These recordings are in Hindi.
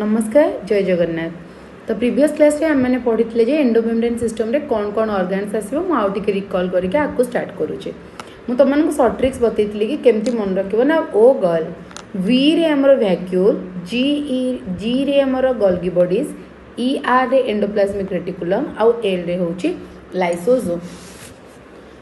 नमस्कार जय जगन्नाथ। तो प्रीवियस क्लास रे हमने पढ़ी जे एंडोमेम्ब्रेन सिस्टम रे कौन कौन ऑर्गन्स आसो मु आउ टिके रिकॉल करके आकु स्टार्ट करूचे। मु तुमको शॉर्ट ट्रिक्स बतैली कि केमती मन रखिबो ना। ओ गर्ल वी रे हमर वैक्यूल, जी रे हमर गोल्गी बॉडीज, ई आर रे एंडोप्लाज्मिक रेटिकुलम आउ एल रे होची लाइसोसोम।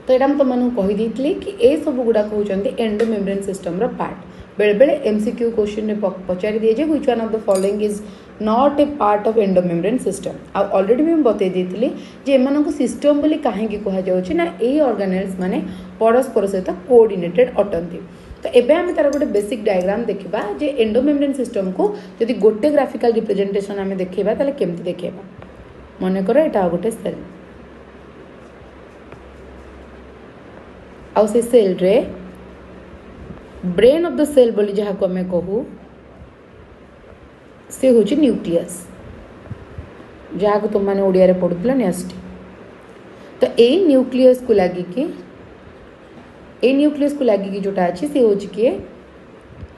तो यहाँ तुमको कहीदी कि ये सब गुड़ाक होती एंडोमेम्ब्रेन सिस्टम रो पार्ट। बेले बेले एमसीक्यू क्वेश्चन रे पचारि दिए जे which one of the following is not a part of endomembrane system. आउ ऑलरेडी भी बतई देती जे एमानकु सिस्टम बोली कहीं कह जाउछि ना ए ऑर्गेनेल्स माने परस्पर सहित कोऑर्डिनेटेड अटंती। तो एबे आम तार गोटे बेसिक डायग्राम देखा जे एंडोमेम्ब्रेन सिस्टम को जदि गोटे ग्राफिकल रिप्रेजेंटेशन आम देखा ताले केमती देखा। मन कर एटा गोटे सेल आउ से सेल रे ब्रेन ऑफ द सेल बोली जहाँ को आम कहू से हूँ न्यूक्लियस, जहाँ को तुम मैंने ओडिया रे पढ़ुला न्यास्टी। तो ए न्यूक्लियस को लगिकी जोटा अच्छी सी हूँ किए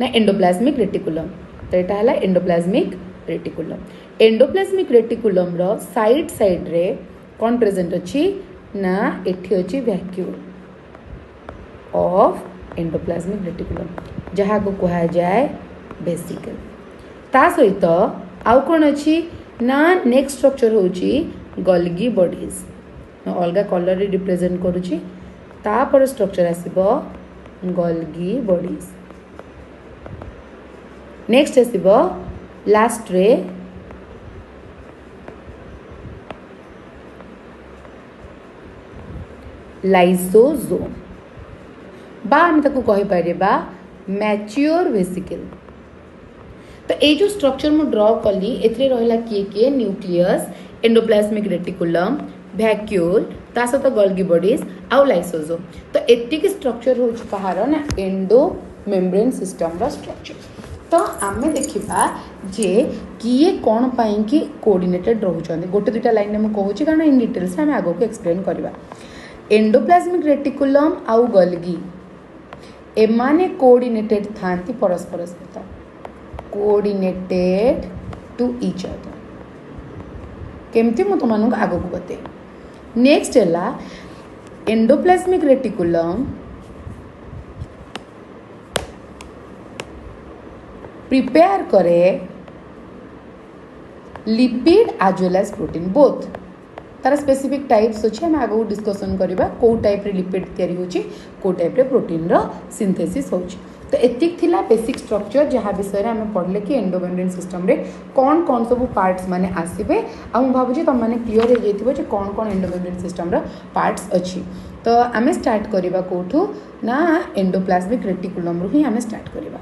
ना एंडोप्लाज्मिक रेटिकुलम। तो यहाँ है एंडोप्लाज्मिक रेटिकुलम। एंडोप्लाज्मिक रेटिकुलम रो साइड साइड रे कौन प्रेजेंट अच्छी ना एठी अच्छी वैक्यूल ऑफ एंडोप्लाज्मिक रेटिकुलम, जहाँ को कहा जाए वेसिकल। ता सहित आउ कौन अच्छी ना नेक्स्ट स्ट्रक्चर होची गोल्गी बॉडीज, अलग कलर रे रिप्रेजेंट करुची। तापर स्ट्रक्चर आसीबो गोल्गी बॉडीज। नेक्स्ट आसीबो लास्ट रे लाइसोसोम बा हम ताको कहि परिबा मैच्योर वेसिकल। तो ये जो स्ट्रक्चर मु ड्रॉ कली एथरे रहला किए किए न्यूक्लियस, एंडोप्लाज्मिक रेटिकुलम, वैक्यूल, ता सहित गोल्गी बॉडीज आउ लाइसोसोम। तो एतिक स्ट्रक्चर हो कहार ना एंडोमेम्ब्रेन सिस्टम रो स्ट्रक्चर। तो आम देखा जे किए कौन पाई कि कोऑर्डिनेटेड रहउछन। गोटे दुटा लाइन में कहूँ कारण इन डिटेल्स आम आगो को एक्सप्लेन करवा। एंडोप्लाज्मिक रेटिकुलम आउ गोल्गी एमाने कोऑर्डिनेटेड थांती परस्पर सहित, कोऑर्डिनेटेड टू ईच अदर। केमती मु तुमको आगो को बते। नेक्स्ट है एंडोप्लाज्मिक रेटिकुलम प्रिपेयर करे lipid as well as protein both. तार स्पेसिफिक टाइप्स अच्छे आम आगू डिस्कसन करवा कौ टाइप रे लिपिड तैयारी होची, कौ टाइप रे प्रोटीन रो सिंथेसिस होची। तो एतिक थिला बेसिक स्ट्रक्चर जहाँ विषय में आम पढ़ले कि एंडोमेम्ब्रेन सिस्टम रे कौन कौन सब पार्ट्स माने आसीबे। आ मु भाबुची तुम माने क्लियर हो जाइथिबो जे कौन कौन एंडोमेम्ब्रेन सिस्टम रो पार्ट्स अच्छी। तो आम स्टार्ट करवा कोठू ना एंडोप्लाज्मिक रेटिकुलम रु ही आम स्टार्ट करवा।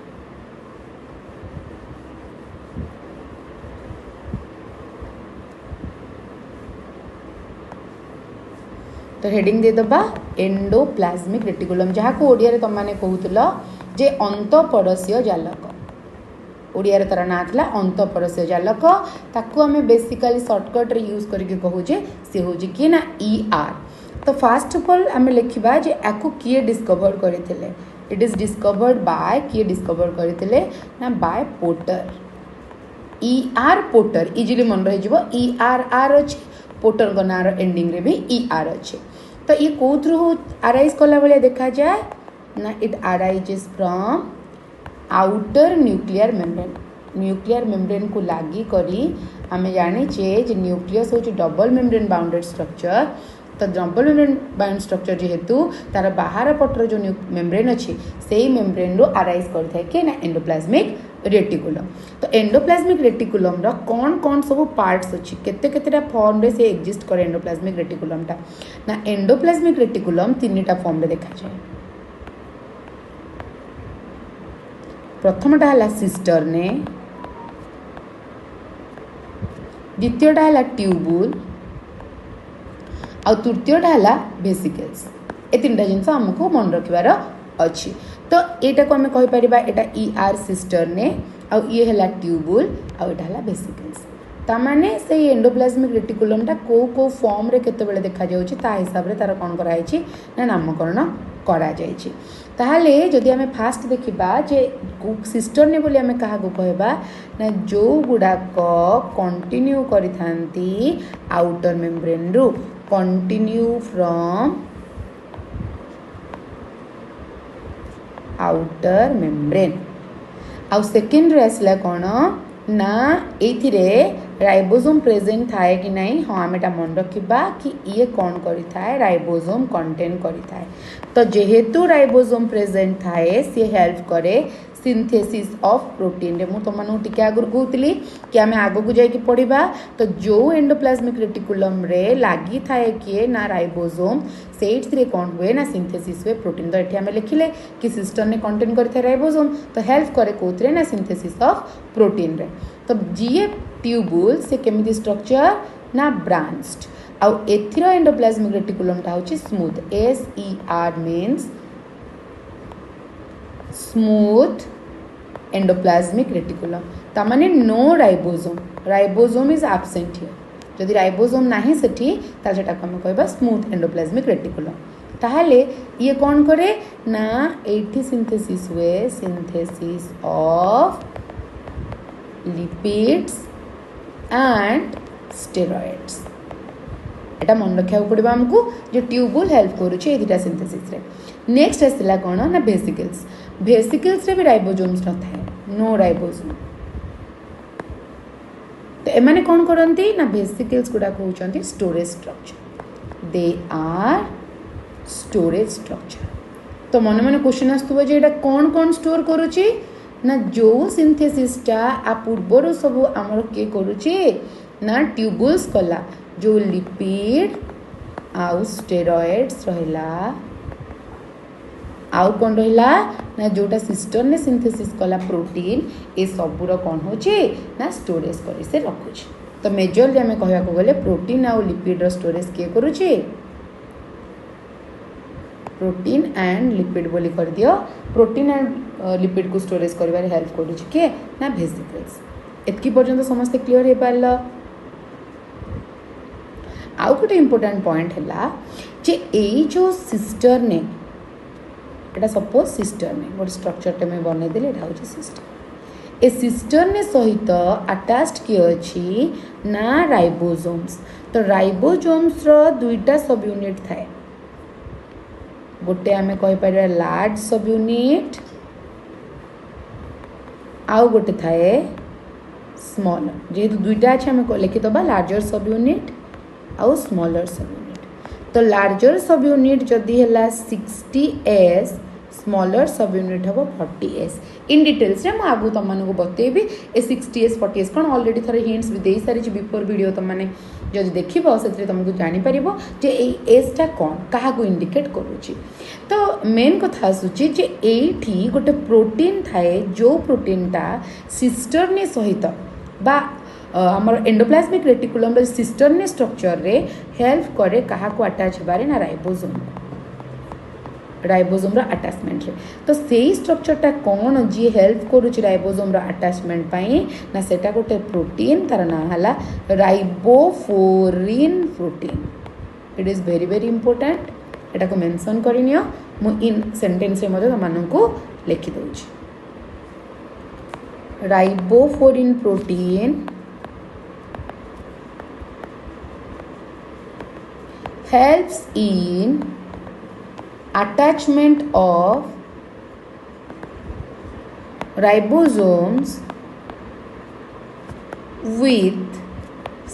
तो हेडिंग दे दबा एंडोप्लाज्मिक रेटिकुलम, जहाँ को ओडिया रे तुम कहूल जे अंतःपरशीय जालक। ओडिया रे तार ना था अंतःपरशीय जालक। ताकू आम बेसिकली शॉर्टकट रे यूज करके कहूजे सी हूँ किए ना ई आर। तो फास्ट ऑफ ऑल आम लिखा जे आपको किए डिस्कवर करते। इट इज डिस्कवर्ड बाय किए डिस्कवर करते ना by Porter. E R Porter easily मन रही ई आर आर अच्छे पोटर को नार एंडिंग रे भी ई आर अच्छे। तो ये कौ थ्रू आराइज कला भाया देखा जाए ना it arises from outer nuclear membrane. Nuclear membrane को लगी करी आम जाने जे न्यूक्लियस हूँ डबल मेम्ब्रेन बाउंडेड स्ट्रक्चर। तो डबल मेम्ब्रेन बाउंड स्ट्रक्चर जेहेतु तार बाहर पटर जो मेम्ब्रेन अच्छी से मेम्ब्रेन रो अराइज करता है कि ना एंडोप्लाज्मिक रेटिकुलम। तो एंडोप्लाज्मिक रेटिकुलम रो कौन कौन सब पार्ट्स अच्छी केते केतेटा फॉर्म रे से एग्जिस्ट करे एंडोप्लाज्मिक रेटिकुलम टा ना एंडोप्लाज्मिक रेटिकुलम तीनटा फॉर्म रे देखा जाए। प्रथमटा है सिस्टर्ने, द्वितीयटा है ट्यूबुल और तृतीयटा है वेसिकल्स। ए तीन जिनस आमको मन रखिबार अच्छी। तो यहाँ को आम कहीपर यहाँ ई आर सिस्टर्ने आउ ये है ट्यूबुल आउ यहाँ है वेसिकल्स। तामाने से एंडोप्लाज्मिक रेटिकुलम टा को फॉर्म रे केते बेले देखा जाउची ता हिसाब रे तार कोन कराइची ना नामकरण करा जाइछि। ताहले जदि आमे फास्ट देखिबा जे सिस्टर्ने बोली आमे कहा को कहबा ना जो गुडाक कंटिन्यू करिथांती आउटर मेम्ब्रेन रु कंटिन्यू फ्रॉम आउटर मेम्ब्रेन। आउ सेकेंड रे आसला कोन ना एथिरे राइबोसोम प्रेजेंट थाए कि नहीं। हाँ आम एटा मन रखिबा कि ये कौन करि थाए राइबोसोम कंटेन करि थाए। तो जेहेतु राइबोसोम प्रेजेंट थाए सी हेल्प करे सिंथेसिस ऑफ प्रोटीन रे। मु तुमनु टिके आगुर कहूतली कि आमे आगो को जाई कि पढ़िबा। तो जो एंडोप्लाज्मिक रेटिकुलम रे लागी थाए कि ना राइबोसोम सेट्स रे कौन हुए ना सिंथेसिस हुए प्रोटीन। तो एठी आमे लिखिले कि सिस्टम ने कंटेन करि थाए राइबोसोम तो हेल्प करे कोथरे ना सिंथेसिस ऑफ प्रोटीन रे। तो जीए ट्यूबुल से केमिति स्ट्रक्चर ना ब्रांच्ड आउ एथिरो एंडोप्लाज्मिक रेटिकुलम टा होची smooth SER means smooth endoplasmic reticulum. तामाने no ribosome ribosome is absent here. जदि राइबोसोम नाही सेठी ताले सेटा हम कहबा स्मूथ एंडोप्लाज्मिक रेटिकुलम। ताहले ये कौन करे ना एठी सिंथेसिस हुए synthesis of lipids and steroids. एटा मन रखा पड़ो आमको जो ट्यूबुल हेल्प करुचे ए दुटा सिंथेसिस रे। नेक्स्ट आसला कौन ना वेसिकल्स। वेसिकल्स रे भी राइबोसोम्स न थाए नो राइबोसोम। तो एमाने कौन करती ना वेसिकल्स गुड़ा कहते storage structure. They are storage structure. तो मन मन क्वेश्चन आसुव जे एटा कौन कौन स्टोर करुची ना जो सिंथेसिसटा आ पूर्वर सब आमर किए करुची ना ट्यूबुल्स कला जो लिपिड आउ स्टेरॉइड्स रहिला आउ कौन रहिला ना जोटा सिस्टर ने सिंथेसिस कला प्रोटीन ए सबूर कौन होचे ना स्टोरेज करी से रखुची। तो मेजरली आमे कहया को गले प्रोटीन आउ लिपिड रो स्टोरेज किए करुची प्रोटीन एंड लिपिड बोली कर दियो। प्रोटीन एंड लिपिड को स्टोरेज करिवारे हेल्प करुची के ना वेसिकल्स। एतकी पर्यंत समस्त क्लियर हे पारल। आउ गोटे इंपोर्टेंट पॉइंट है जे एई जो सिस्टर ने एटा सपोज सिस्टर ने गोटे स्ट्रक्चर मैं बनई देले एटा होची सिस्टर। ए सिस्टर ने सहित अटैच्ड किए अछि ना राइबोसोम्स। तो राइबोसोम्स रो दुईटा सब यूनिट थाए। गोटे आमे कहि पारे लार्ज सब यूनिट आउ गोटे थाए स्मॉल। जेहेतु दुईटा अच्छे आम लिखि दबा लार्जर सब यूनिट आउ स्मॉलर सब यूनिट। तो लार्जर सब यूनिट जदि है 60S स्मॉलर सब यूनिट हम 40S। इन डिटेल्स रे मु आगु तुम मानक बतेबी ए 60S 40S कौन ऑलरेडी थोड़े हिंट्स भी दे सारी बिफोर वीडियो तुम मैंने जब देख से तुमको जापर जे एजटा कौन क्या इंडिकेट करुच्ची। तो मेन कथा आसूची जे एठी गोटे प्रोटीन थाए जो प्रोटीनटा सिस्टरने सहित बा आमर एंडोप्लाज्मिक रेटिकुलम सिस्टरने स्ट्रक्चर रे हेल्प करे क्या अटैच होबारे ना राइबोसोम रो अटैचमेंट रे। तो सेही स्ट्रक्चरटा कौन जी हेल्प करुच्ची राइबोसोम रो अटैचमेंट पाई ना सेटा गोटे प्रोटीन तार ना हला ribophorin protein. It is very very important. एटा को मेंशन करिनियो मु इन सेंटेंस रे मते तमनकु लिखि दउची। Ribophorin protein helps in attachment of ribosomes with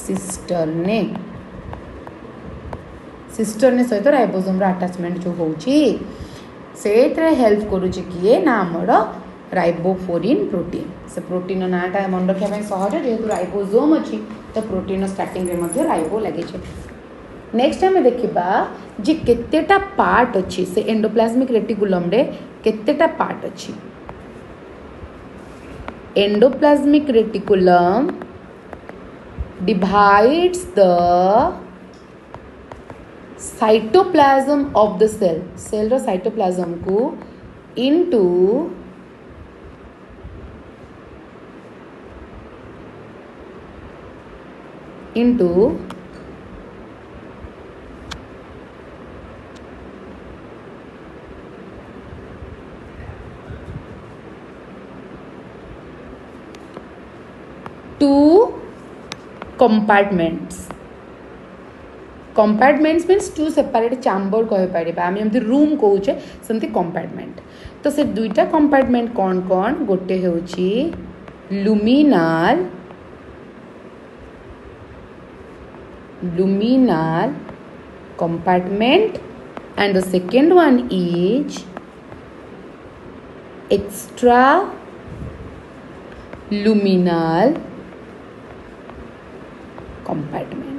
cisternae. Cisternae सहित राइबोसोम रो अटैचमेंट जो होची सेtre हेल्प करूची किए ना हमर राइबोफोरिन प्रोटीन। से प्रोटीन नाटा मन रखा सहज जेहेतु राइबोसोम अच्छी तो प्रोटीन स्टार्टिंग रे मध्य राइबो लगे। नेक्स्ट आम देखा जे केतेटा पार्ट अच्छी से एंडोप्लाज्मिक रेटिकुलम रे केतेटा पार्ट अच्छी। Endoplasmic reticulum divides the cytoplasm of the cell. Cell रो साइटोप्लाज्म को into two compartments compartments means two separate chamber कह पारे आम जमी रूम कौचे सेमती कंपार्टमेंट तो से दुईटा कंपार्टमेंट कौन कौन गोटे होची luminal compartment and the second one is extra luminal compartment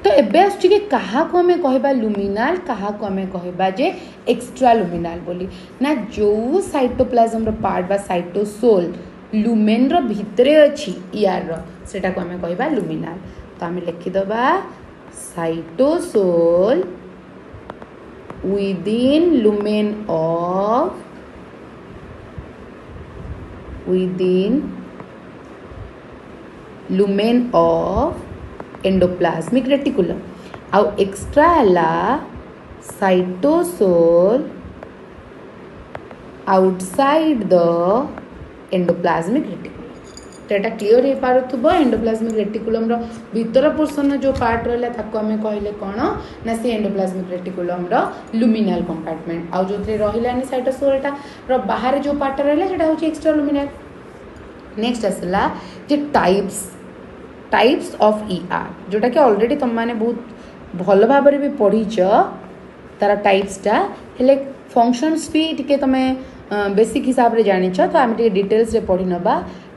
तो एबे आसुची कि कहा को हमें कहबा लुमिनाल कहा को हमें कहबा जे एक्स्ट्रा लुमिनाल बोली ना जो साइटोप्लाज्म रो पार्ट बा साइटोसोल लुमेन रो भितरे अछि यार रो सेटा को हमें कहबा लुमिनाल तो हमें लिखि दबा cytosol within lumen of endoplasmic reticulum आउ एक्स्ट्रा है cytosol outside the endoplasmic reticulum तो यहाँ क्लीयर हो पारुथबो एंडोप्लाज्मिक रेटिकुलम रो भीतर पोर्शन जो पार्ट रहा ताको आमे कहले कोन ना से एंडोप्लाज्मिक रेटिकुलम रो लुमिनाल कंपार्टमेंट आउ जो रहिलानी साइटोसोलटा रो बाहर जो पार्ट रहला सेटा होची एक्स्ट्रा लुमिनाल नेक्स्ट आसला जे टाइप्स ऑफ ईआर जोटा कि ऑलरेडी तुम माने बहुत भल भाव भी पढ़ीच तार टाइप्सटा हेले फंक्शंस भी टिके तमे बेसिक हिसाब रे जानिछ तो आम टिके डिटेल्स रे पढ़ी नबा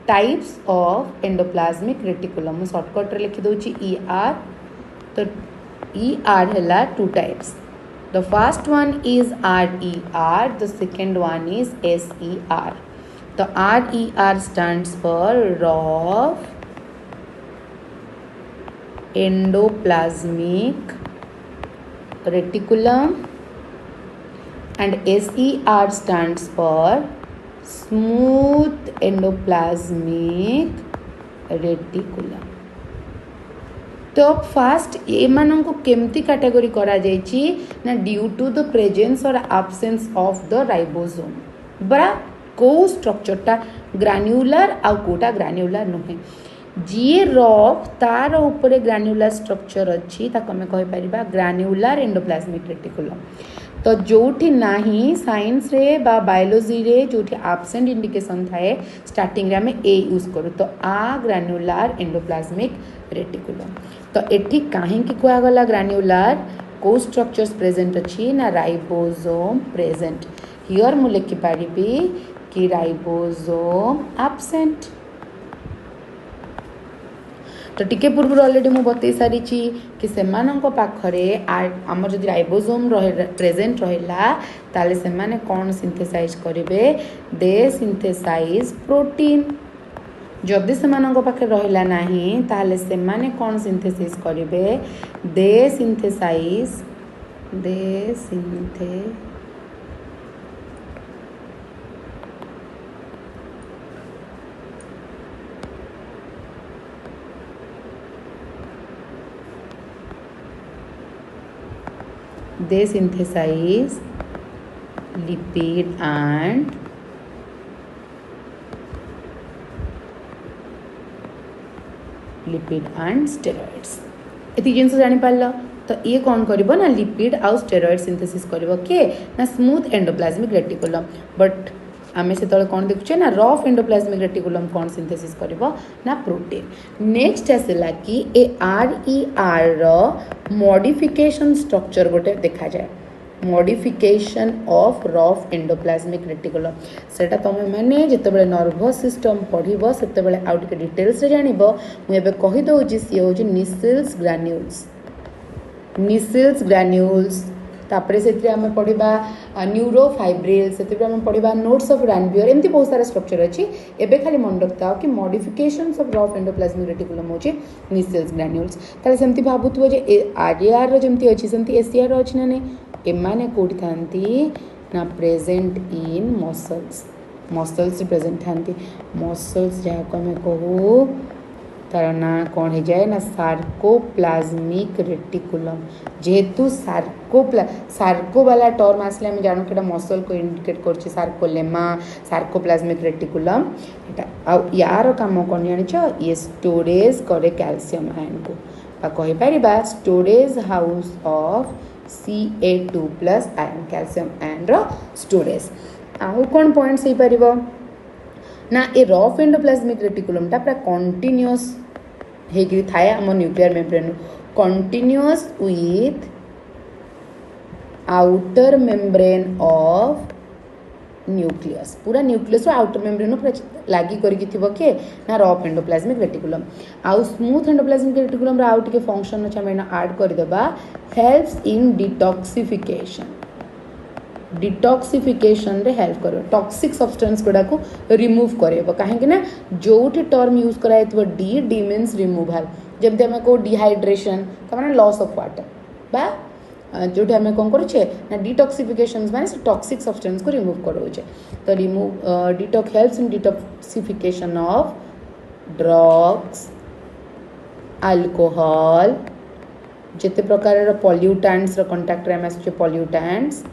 टाइप्स ऑफ एंडोप्लाज्मिक रेटिकुलम मु शॉर्टकट रे लिखि दोची ईआर तो ईआर हैला two types the first one is RER the second one is SER तो RER stands for rough endoplasmic reticulum and SER stands for smooth endoplasmic reticulum तो फास्ट ये मानन को केमती कैटेगरी करा जायछि ना ड्यू टू द प्रेजेंस और एब्सेंस ऑफ द राइबोसोम बरा को स्ट्रक्चरटा ग्रान्युलर आ कोटा ग्रान्युलर नुहे जी रफ तार ऊपर ग्रान्युलर स्ट्रक्चर अच्छी ताको हमें कहि परिबा ग्रान्युलर एंडोप्लाज्मिक रेटिकुलम तो जोठी नाही साइंस रे बा बायोलॉजी रे जोठी एब्सेंट इंडिकेशन थाए स्टार्टिंग रे हमें ए यूज करू तो आ ग्रान्युलर एंडोप्लाज्मिक रेटिकुलम तो एठी काहे कि कुआ गला ग्रान्युलर को स्ट्रक्चर्स प्रेजेंट अच्छी ना राइबोसोम प्रेजेंट हियर मु लिखि परिबी कि राइबोसोम एब्सेंट तो टिके पूर्व ऑलरेडी मु बतई सारी कि सेमानंको पाखरे आमर जदि राइबोसोम प्रेजेंट रहिला ताले सेमाने कौन सिंथेसाइज करेंगे दे सिंथेसाइज प्रोटीन जदि सेमानंको पाखे रहिला नाही ताले सेमाने कौन सिंथेसाइज करेंगे दे synthesise they synthesize lipid and steroids एति जिनस जानि पारल तो ये कौन करिवो ना लिपिड आउ स्टेरॉइड सिंथेसिस करिवो के ना स्मूथ एंडोप्लाज्मिक रेटिकुलम बट आमे से तले कौन देखुचे ना रफ एंडोप्लाज्मिक रेटिकुलम कौन सिंथेसिस करिवो ना प्रोटीन नेक्स्ट आसला कि ए आरईआर रो मॉडिफिकेशन स्ट्रक्चर गोटे देखा जाए modification of rough endoplasmic reticulum सेटा तुम मैंने जितेबाला नर्भस सिस्टम पढ़ब से आउ टिके डिटेल्स रे जानिबो मु एबे कहि दउची सी होची निसिल्स ग्रान्यूल्स तापरे से आम पढ़ा न्यूरोफाइब्रिल से पढ़ा नोट्स ऑफ रानबियर एमती बहुत सारा स्ट्रक्चर अच्छी एबे खाली मन रखता कि modifications of rough endoplasmic reticulum होची निसिल्स ग्रान्यूल्स ताले सेमती भाबुथबो जे आरईआर रो जेमती अछि सेमती एसईआर रो अछि ना नै एमाने कोठी थांती ना प्रेजेंट इन मसल्स प्रेजेंट थांती मसल्स जहाँ को हमें कहू तार ना कौन हो जाए ना सार्कोप्लाज्मिक रेटिकुलम। जेहेतु सार्को वाला टर्म आसले आम जानू कि मसल को इंडिकेट कर सार्कोलेमा सार्कोप्लाज्मिक रेटिकुलम यार काम कौन जान ये स्टोरेज करे कैल्शियम आयन को कहीपर storage house of Ca2+ ion calcium ion रो स्टोरेज। आउ कौन पॉइंट्स हो पार ना ए रफ एंडोप्लाज्मिक रेटिकुलमटा पूरा कंटिन्यूअस होगी थाए आम nuclear membrane continuous with outer membrane of nucleus पूरा न्यूक्लियस आउटर मेम्ब्रेन पूरा लगी करके किए ना रफ एंडोप्लाज्मिक रेटिकुलम। आउ स्मूथ एंडोप्लाज्मिक रेटिकुलम आउ टे फंक्शन अच्छे आम आड करदेबा हेल्प्स इन डिटॉक्सिफिकेशन डिटॉक्सिफिकेशन रे हेल्प कर टॉक्सिक सब्सटेंस गुड़ा को रिमूव कर कहीं जो टर्म यूज कराई डी मीन्स रिमूवाल जमती आम कौ डिहाइड्रेशन मैंने लॉस ऑफ वाटर बा जो आम कौन करुचे ना डिटॉक्सिफिकेशन माने टॉक्सिक सब्सटेंस को रिमूव करोचे तो remove helps in detoxification of drugs alcohol जिते प्रकार पॉल्यूटेंट्स कंटाक्ट में आसुचे पॉल्यूटेंट्स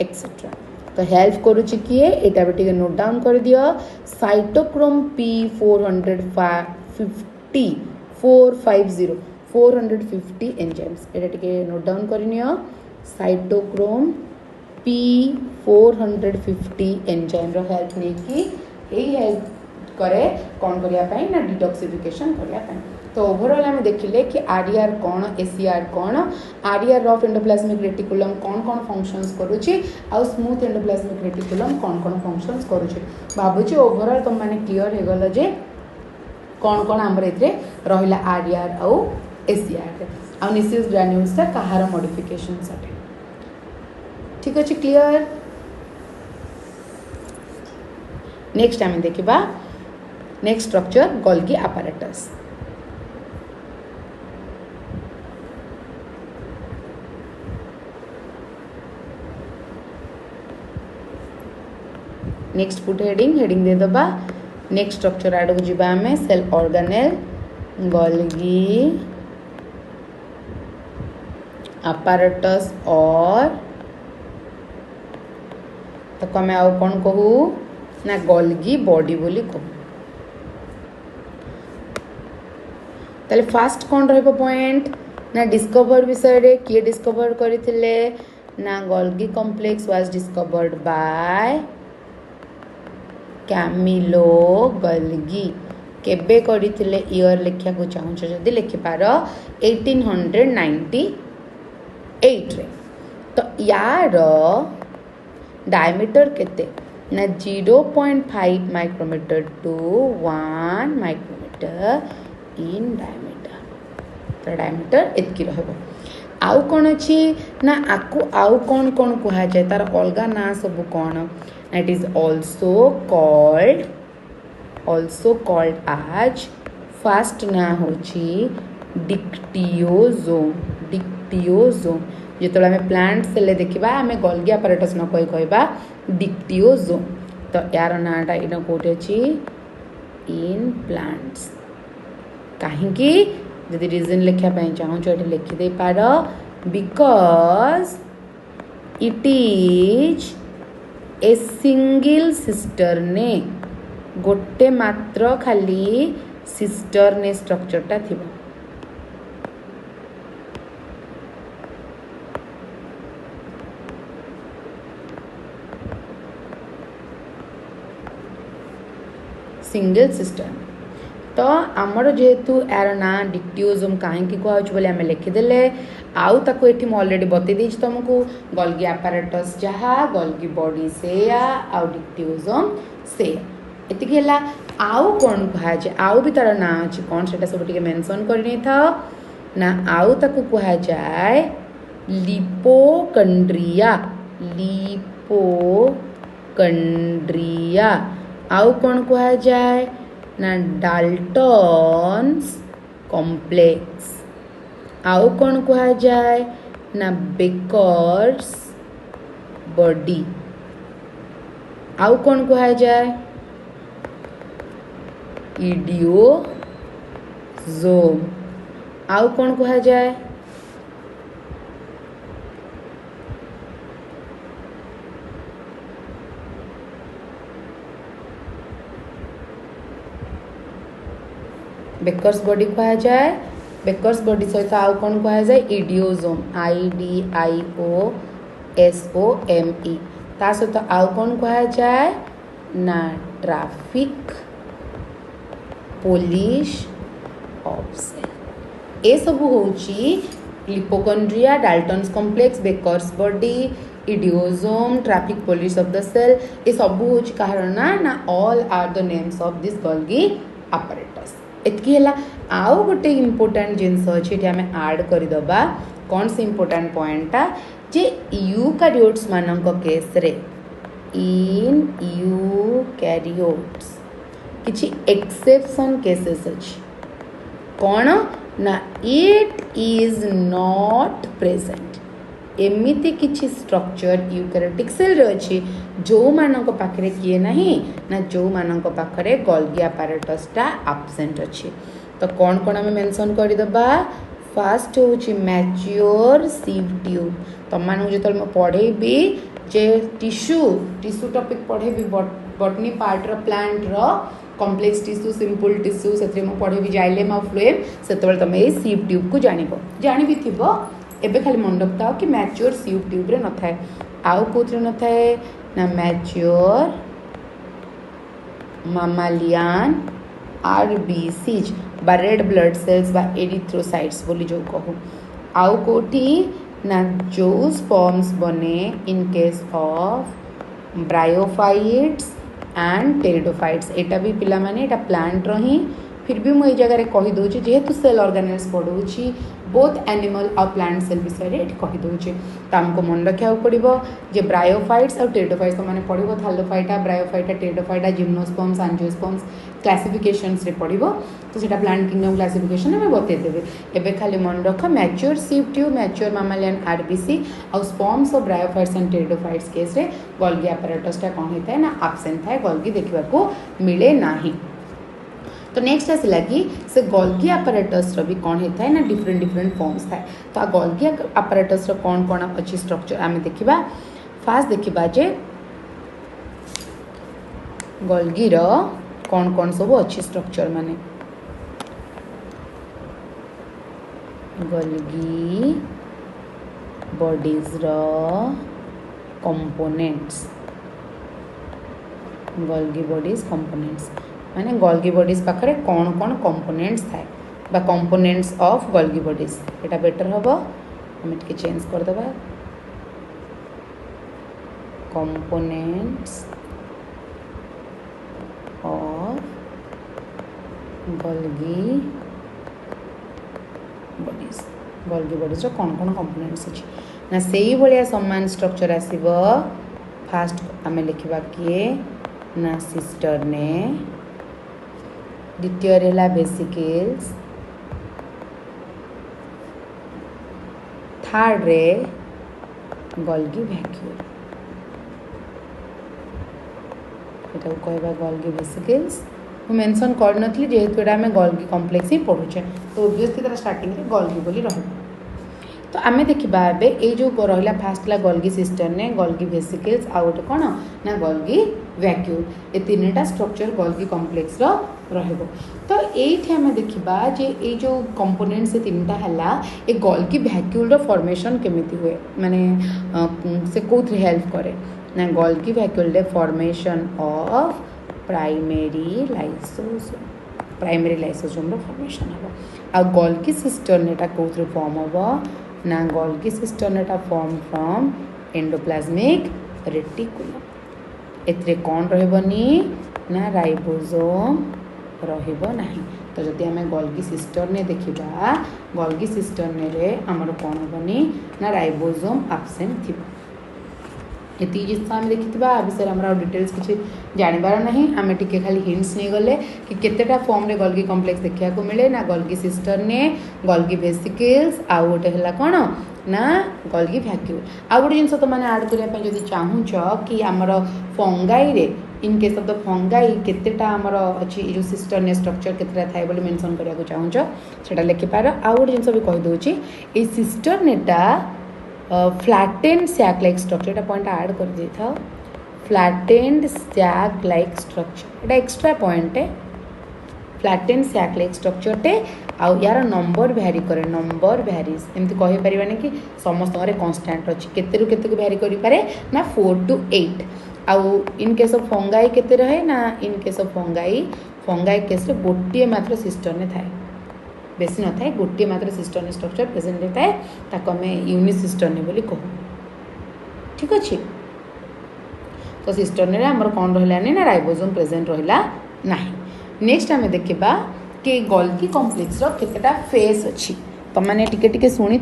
एक्सेट्रा तो हेल्प करुच्ची किए यहाँ भी टे नोट डाउन कर दियो साइटोक्रोम P450 एंजाइम्स यहाँ टे नोट डाउन करनियो साइटोक्रोम P450 एंजाइम रो हेल्प नहीं कि हेल्प करे कौन करने ना डिटॉक्सिफिकेशन करने। तो ओवरऑल आम देखिले कि आरईआर कौन एसीआर कौन आरईआर रफ एंडोप्लाज्मिक रेटिकुलम कौन कौन फंक्शंस करुच्ची आउ स्मूथ एंडोप्लाज्मिक रेटिकुलम कौन कौन फंक्शंस करुच्ची भावुची ओवरऑल तुम मैंने क्लीयर हो गल जे कौन कौन आमर ए रहा आरईआर आउ एसीआर आउ निसिस ग्रान्यूल्स कहार मॉडिफिकेशन अटे ठीक अच्छे क्लीयर। नेक्स्ट आम देखा next structure Golgi apparatus। Next put heading दे दबा नेक्स्ट स्ट्रक्चर आड़ को जीवा आमे सेल ऑर्गेनेल गोल्गी apparatus और तो कमे आउ कौन कहू ना गोल्गी बॉडी बोली कहू। ताले फास्ट कौन रहिबो पॉइंट ना डिस्कवर विषय रे किए डिस्कवर करथिले ना Golgi complex was discovered by Camillo Golgi केबे करथिले ईयर लिखिया को चाहूँ जदि लिखि पार 1898 रे तो यार डायमीटर केते ना 0.5 micrometer to 1 micrometer in diameter तो डायमीटर एतकी रहबो। आउ कौन अच्छी ना आकु आउ कौन कौन कहा जाए तार अलग ना सब कौन इट इज ऑल्सो कॉल्ड आज फास्ट ना होची डिक्टियोजोम जो आम प्लांट सेल देखा आम गोल्गी apparatus न कहबा डिक्टियोजोम तो यार नाटा इन कौटे अच्छी इन प्लांट्स कहीं जदि रीजन लिखापी चाहूँ ये लिखिदे पार because it is a single cisternae गोटे मात्र खाली सिस्टरने स्ट्रक्चरटा थी सिंगल सिस्टर तो आमर जेहेतु यार ना डिक्टियोजोम कहीं कहूँ आम लिखिदेले आउ ताको एठी मैं ऑलरेडी बतई देछि तुमको गोल्गी apparatus जहाँ गोल्गी बॉडी से आउ डिक्टियोजोम से एतिक है आउ कौन कहुए आउ भी तार ना अच्छे कौन से सब मेंशन करनी था ना आउ ताको कहुए लिपोकंड्रिया आउ कौन कहुए ना डाल्टन्स कॉम्प्लेक्स आउ कौन कहुए ना बेकर्स बॉडी आउ कौन कहुए जोम आउ कौन कहा जाए बेकर्स बॉडी कहा जाए बेकर्स बॉडी सहित आउ कौन कहा जाए इडियोजोम IDIOSOME ता सहित आउ कौन कहा जाए ना ट्राफिक पुलिस ऑफ सेल ए सब होची lipochondria Dalton's complex Baker's body idiosome traffic police of the cell ये सब होची कारण ना all are the names of this Golgi apparatus एतकी है आउ गोटे इम्पोर्टाट जिनस अच्छे आम आड करदे कौन से इम्पोर्टाट पॉइंटा जे यूकारियोट्स मानक केस रे इन यूकारियोट्स किछि एक्सेप्शन केसेस अच्छी कौन ना इट इज नॉट प्रेजेंट एमिति किछि स्ट्रक्चर यूकारियोटिक सेल रे अच्छी जो मानक पाखरे किए नहीं ना जो मानक पाखरे गोल्गी apparatus टा एब्सेंट अच्छी तो कौन कौन आम मेंशन करदे फास्ट होची मैच्योर सीव ट्यूब तुम मानक जो पढ़ेबी जे टिश्यू टॉपिक पढ़ेबी बॉटनी पार्ट रो प्लांट रो कॉम्प्लेक्स टिश्यू सिंपल टिश्यू से पढ़ेबी जाइलेम और फ्लोएम से तुम ये सीव ट्यूब को जानी भी थी एबे खाली मन रखता कि मैच्योर सीव ट्यूब रे न थाए आउ कोथरे न थाए ना मैच्योर मामालियन आरबीसीज बा रेड ब्लड सेल्स बा एरिथ्रोसाइट्स बोली जो कहू आउ कोठी ना जो स्पर्म्स बने इन case of bryophytes and pteridophytes एटा भी पिला माने एटा प्लांट रही फिर भी मुझे जगह कही दूची जेहेतु सेल ऑर्गेनेल्स पढ़ाऊँगी बोथ एनिमल और प्लांट सेल विषय में कही दूची तो आमको मन रखा पड़ो जे ब्रायोफाइट्स और टेरिडोफाइट्स तो मैंने पढ़ो thallophyta bryophyta pteridophyta gymnosperms angiosperms classifications रे पढ़ो तो सेटा प्लांट किंगडम क्लासिफिकेशन में बतईदेवे एवं खाली मन रख mature sieve tube mature mammalian RBC और स्पर्म्स और ब्रायोफाइट्स एंड टेरिडोफाइट्स केस रे गोल्गी apparatus टा कौन होता है ना एब्सेंट थाए गोल्गी देखा को मिले नहीं तो नेक्स्ट आसला कि से गोल्गी apparatus रो भी कौन होता है ना डिफरेंट फॉर्म्स थाए तो आ गोल्गी apparatus रो कौन कौन अच्छी स्ट्रक्चर आम देखा फास्ट देखा जे गोल्गी रो कौन कौन सब अच्छी स्ट्रक्चर माने गोल्गी बॉडीज रो कंपोनेंट्स गोल्गी बॉडीज कंपोनेंट्स माने गोल्गी बॉडीज पाखरे कौन कौन कंपोनेंट्स थाए बा components of Golgi bodies Etah better हम आम टे चेंज करदे कंपोनेंट्स ऑफ गोल्गी बॉडीज कौन कौन कंपोनेंट्स अच्छी ना से ही भाया समान स्ट्रक्चर आसब फास्ट आम लिखा किए ना सिस्टर्ने द्वितीय रहा वेसिकल्स थर्ड रे गोल्गी वैक्यूल ये कहवा गोल्गी वेसिकल्स मुझे मेंशन कर नी जेहेतु ये आम गोल्गी कॉम्प्लेक्स ही पढ़ुचे तो ओबियसली तार स्टार्टिंग रे गोल्गी बोली रह तो आम देखा ये जो रहा फास्ट है गोल्गी सिस्टर्ने गोल्गी वेसिकल्स आउ गोटे कौन ना गोल्गी वैक्यूल ये तीन टा स्ट्रक्चर गोल्गी कॉम्प्लेक्स रहिबो तो ये आम देखा जे ये जो कंपोनेंट से तीन टा है ये गोल्गी वैक्यूल रो फॉर्मेशन केमिति हुए माने से कौन हेल्प करे ना गोल्गी वैक्यूल रे फॉर्मेशन ऑफ प्राइमरी लाइसोसोम रो फॉर्मेशन हम आ गोल्गी सिस्टर्न एटा कौन फॉर्म हम ना गोल्गी सिस्टर्न एटा फॉर्म फ्रॉम एंडोप्लाज्मिक रेटिकुलम एथरे कौन रहबनी ना राइबोसोम रहइबो नहीं तो जदि आम गोल्गी सिस्टर्ने देखा गोल्गी सिस्टर्ने रे आमर कौन हेबनी ना राइबोसोम एब्सेंट थी ये जिस आम देखी विषय में डिटेल्स किसी जानवर ना आम टे खाली हिंट्स नहीं गले कि केतेटा फॉर्म रे गोल्गी कॉम्प्लेक्स देखा मिले ना गोल्गी सिस्टर्ने गोल्गी वेसिकल्स आउ गोटे है कौन ना गोल्गी वैक्यूल आउ गोटे जिन तो मैंने आड करने जब चाहूच कि आमर फंगाई रे in case of the fungi केतेटा आमर अच्छी जो सिस्टर्ने स्ट्रक्चर केतेटा थाए बोली मेंशन करने चाहूँ सेटा लिखिपार आउ गोटे जिनस भी कहीदे ये सिस्टर्नेटा flattened sac like structure point add कर दे था फ्लैटेंड सैक लाइक स्ट्रक्चर ये एक्स्ट्रा पॉइंट है फ्लैटेंड सैक लाइक स्ट्रक्चर टे आउ यार नंबर भ्यारी करे नंबर भ्यारीज एमती कहि परिबाने कि समस्त कांस्टेंट अछि केते रु केते को भ्यारी करि पारे ना 4 to 8 आउ इन केस ऑफ फंगाई केते रहे ना इन केस ऑफ फंगाई केस रे गोटिए मात्र सिस्टर्न ने थाए बेसी न थाए गोटिए मात्र सिस्टर्न स्ट्रक्चर प्रेजेंट रे थाए ताको हमें यूनिसिस्टर्न बोली कहू ठीक अछि तो सिस्टर्न रे हमर कोन रहलानी ना राइबोसोम प्रेजेंट रहला नाही नेक्स्ट आम देखा कि गोल्गी कॉम्प्लेक्स रो केतेटा फेस अच्छी तो मैंने टिके टिके शुणी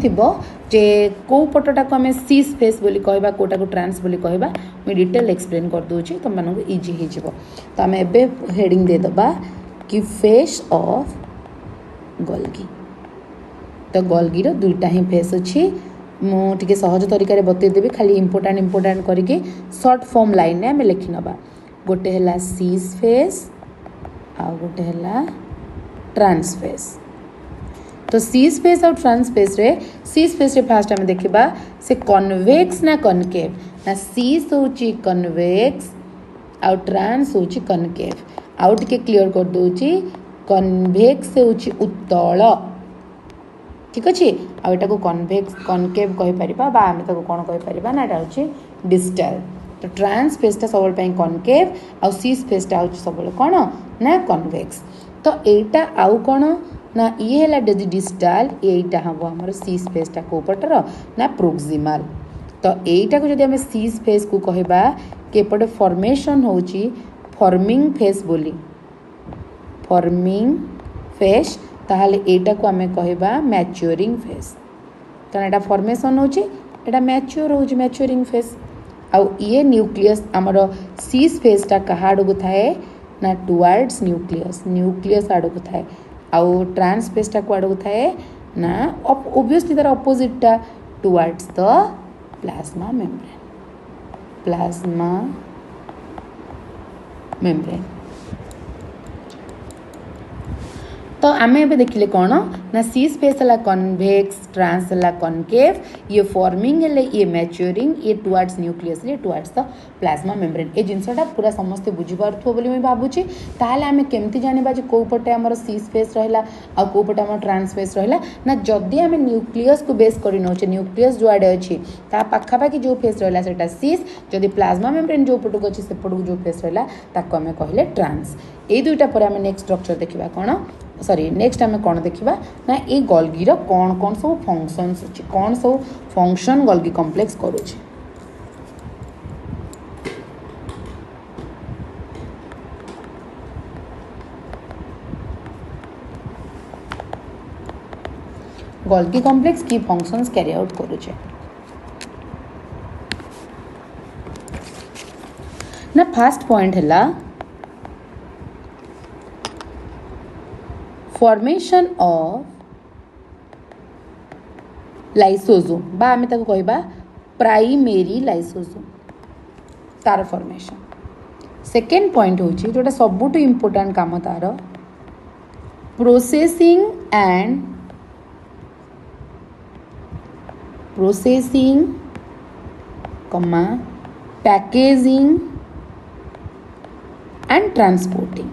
जे कौ पटटा को आम सीस फेस बोली कहबा कोटा को ट्रांस बोली कहबा मुझे डिटेल एक्सप्लेन कर दूची तुम मानक इजी हो तो आम एवं हेडिंग देदबा कि फेस ऑफ गोल्गी तो गोल्गी रो दुईटा ही फेस अच्छी मुझे सहज तरीके बतईदेवी खाली इंपोर्टाट करके सर्ट फॉर्म लाइन में आम लिखि नबा गोटे है सीस फेस आ गोटे है ट्रांस फेस तो सीस फेस और ट्रांस फेस रे सीस फेस रे फास्ट आम देखा से कन्वेक्स ना कनकेव ना सीस होची कन्वेक्स आउ ट्रांस होची कनकेव आउ टिके क्लियर कर दोची कन्वेक्स होची उत्तल ठीक अच्छे आटा को कन्वेक्स कनकेव कहि परिबा बा आम ताको कोन कहि परिबा ना एटा होची डिस्टल तो ट्रांस फेसटा सब कनकेव आउ सीस फेसटा होची सब कोन ना कन्वेक्स तो एटा आउ कोन ना ये है डिस्टाल एटा हम हमर सीस फेसटा को पटर ना प्रोक्सिमाल तो एटा को जदि हम सीस फेस को कहबा के पटे फॉर्मेशन होची फॉर्मिंग फेस बोली फॉर्मिंग फेस ताहले एटा को हमें कहबा मैच्योरिंग फेस तो एटा फॉर्मेशन होची एटा मैच्योर होची मैच्योरिंग फेस आउ ये न्यूक्लियस आमर सीस फेसटा कहा आड़ को थाए ना टुवर्ड्स न्यूक्लियस आड़ को थाए आउ ट्रांस फेसटा को आड़ को थाए ना ओब्वियसली तार अपोजिटटा टुवर्ड्स द प्लाज्मा मेम्ब्रेन तो आम ए देखिले कौन ना सीस फेस है कन्वेक्स ट्रांस है कनकेव ये फॉर्मिंग है ये मैच्योरिंग ये टुवर्ड्स न्यूक्लियस ये टुवर्ड्स द प्लाज्मा मेम्ब्रेन ए जिनसटा पूरा समस्ते बुझीपार्थो बोली मुझे भावुची ताहले आम केमती जानिबा जे को पटे हमर सीस फेस रहला आ को पटे हमर ट्रांस फेस रहला ना जदी आम न्यूक्लियस को बेस करि नोचे न्यूक्लियस जो आडे अछि ता पाखापाखि जो फेस रहला सेटा सीस जदी प्लाज्मा मेम्ब्रेन जो पटको अछि से पटको जो फेस रहला ताको आम कहले ट्रांस ए दुईटा पर आम नेक्स्ट स्ट्रक्चर देखिबा कोन सॉरी नेक्स्ट आम कौन देखा ना ये गोल्गी कौन कौन सब फंक्शंस अच्छे कौन सब फंक्शन गोल्गी कॉम्प्लेक्स करुचे गोल्गी कॉम्प्लेक्स की फंक्शंस कैरी आउट करुचे ना फर्स्ट पॉइंट है फॉर्मेशन ऑफ लाइसोसोम बा आमे ताको कहबा प्राइमेरी लाइसोसोम तार फॉर्मेशन सेकेंड पॉइंट होची जोटा सबुटु इंपोर्टेंट काम तार प्रोसेसिंग कमा पैकेजिंग एंड ट्रांसपोर्टिंग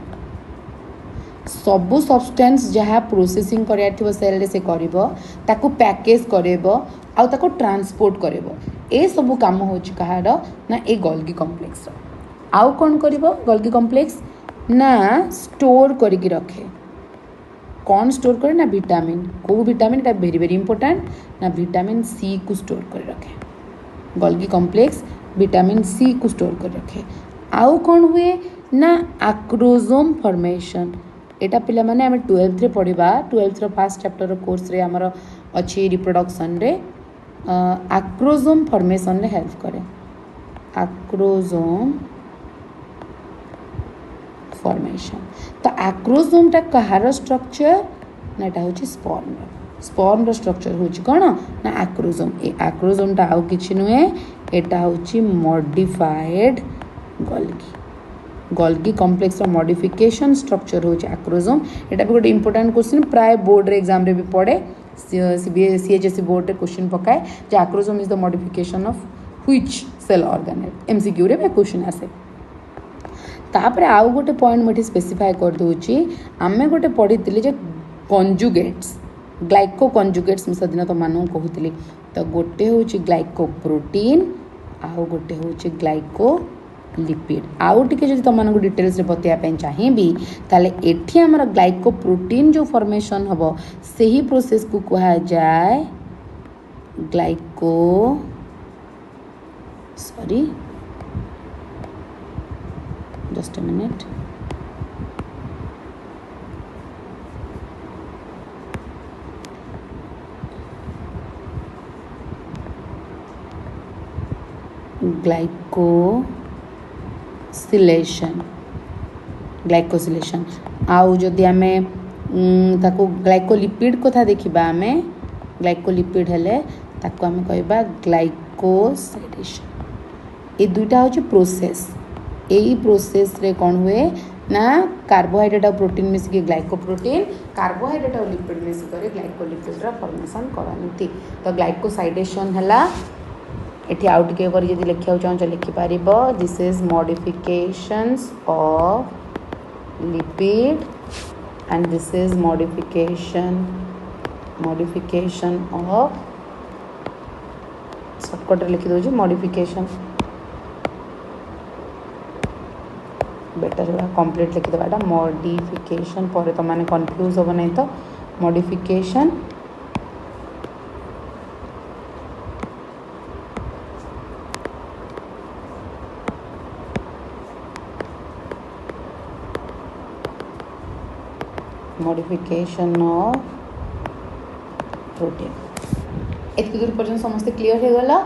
सबु सब्सटेंस जहाँ प्रोसेसिंग कर सेल से ताकू पैकेज करेबो आउ ताको ट्रांसपोर्ट करेबो ए सबु काम होची कहार ना ए गोल्गी कॉम्प्लेक्स आउ कौन करिबो गोल्गी कॉम्प्लेक्स ना स्टोर करके रखे कौन स्टोर करे ना विटामिन को विटामिन एटा वेरी वेरी इंपोर्टेंट ना विटामिन सी को स्टोर कर रखे गोल्गी कॉम्प्लेक्स विटामिन सी को स्टोर कर रखे आउ कौन हुए ना आक्रोजोम फॉर्मेशन एटा पिला माने आम 12th रे पढ़िबा 12th रो फर्स्ट चैप्टर रो कोर्स रे हमर अछि रिप्रोडक्शन रे आक्रोजोम फॉर्मेशन रे हेल्प करे आक्रोजोम फॉर्मेशन तो आक्रोजोम टा कहार स्ट्रक्चर ना एटा होची स्पर्म रो स्ट्रक्चर होची कोन ना आक्रोजोम ए आक्रोजोम टा आउ किछि नुहे एटा होची modified Golgi Golgi complex modification structure होचे एक्रोसोम एटा भी गोटे इंपोर्टेंट क्वेश्चन प्राय बोर्ड रे एग्जाम रे भी पड़े सीएचएससी बोर्ड रे क्वेश्चन पकाए जे acrosome is the modification of which cell organelle MCQ रे क्वेश्चन आसे तापर आउ गोटे पॉइंट मुझे स्पेसिफाई कर दूची आमे गोटे पढ़ी जे कंजुगेट्स ग्लाइको कंजुगेट्स मैं सदिन तो मानू कहूली तो गोटे हूँ ग्लाइको प्रोटीन आउ गोटे हूँ ग्लाइको लिपिड आउ टिके जदि तुम डिटेल्स बताया चाहिए ताले एठी हमर ग्लाइको प्रोटीन जो फॉर्मेशन हम से ही प्रोसेस को कहा जाए glyco sorry just a minute glycosylation आउ जदि आमे ताको ग्लाइकोलिपिड कथा देखिबा आमे ग्लाइकोलिपिड हेले ताको आमे कहबा ग्लाइकोसाइडेशन ए दुटा होची प्रोसेस यही प्रोसेस रे कौन हुए ना कार्बोहाइड्रेट और प्रोटीन मिसिक ग्लाइकोप्रोटीन कार्बोहाइड्रेट और लिपिड मिसिक ग्लाइकोलिपिड फॉर्मेशन करती तो ग्लाइकोसाइडेशन है एटी आउ टिके जब लिखा चाहो लिखिपार this is modifications of lipid and this is modification of shortcut लिखी दौर मॉडिफिकेशन बेटर है कंप्लीट लिखिदेवाटा मॉडिफिकेशन पर तो मैंने कन्फ्यूज हम नहीं तो मॉडिफिकेशन ऑफ प्रोटीन एत दूर पर्यटन समस्त क्लीयर हो गला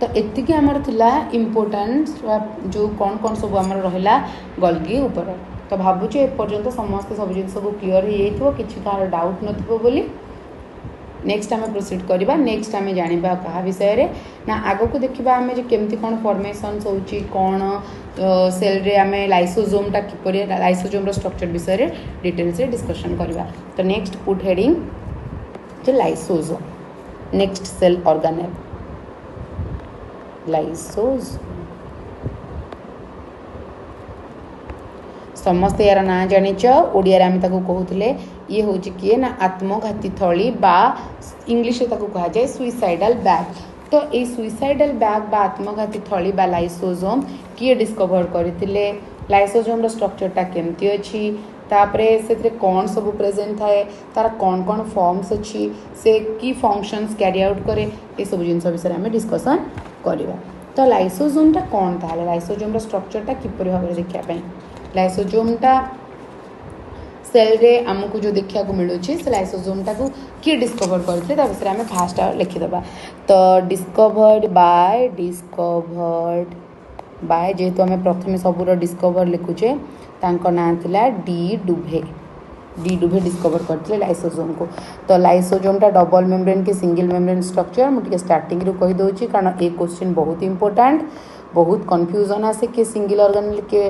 तो एतिकी आमर थिला इम्पोर्टेंट जो कौन कौन सब आमर रहिला गोल्गी ऊपर तो भावुचे एपर्यंत समस्त सब जिन सब क्लीयर हो किसी कहार डाउट नथिबो बोली नेक्स्ट आम प्रोसीड करवा नेक्स्ट आम जाना क्या विषय रे ना आग को देखा आम केमती कौन फॉर्मेशन होची कौन सेल रे आम लाइसोजोम किपर लाइसोजोम स्ट्रक्चर विषय रे डिटेल्स रे डिस्कशन करवा तो नेक्स्ट पुट हेडिंग जो lysosome next cell organelle lysosome समस्त यार ना जानिच ओडिया आम कहते ये हूँ किए ना आत्मघाती थली बा इंग्लिश कह जाए सुइसाइडल बैग तो ये सुइसाइडल बैग बा आत्मघाती थली बा लाइसोजोम किए डिस्कवर करते लाइसोजोम स्ट्रक्चरटा केमती अच्छी तापरे से कौन सब प्रेजेंट थाए तार कौन कौन फॉर्म्स अच्छी से की फंक्शंस कैरी आउट करे ये सब जिन विषय में डिस्कसन करवा तो लाइसोजोमटा कौन ताहले लाइसोजोम स्ट्रक्चरटा किपर भाव में देखापी लाइसोजोमटा सेल रे आमको जो देखा मिलूँ से लाइसोजोमटा को किए डिस्कवर करते विषय आम फास्ट लिखिदेवा तो डिस्कवर्ड बाय जेहेतु आम प्रथम सबूर डिस्कवर लिखुचे तांको नाम थिला डी डुभे डिस्कवर करते लाइसोजोम को तो लाइसोजोमटा डबल मेम्ब्रेन के सिंगल मेम्ब्रेन स्ट्रक्चर मुझे स्टार्टिंग रू कहीदे कारण ये क्वेश्चन बहुत इंपोर्टेंट बहुत कन्फ्यूजन आसे कि सिंगल ऑर्गेनेल के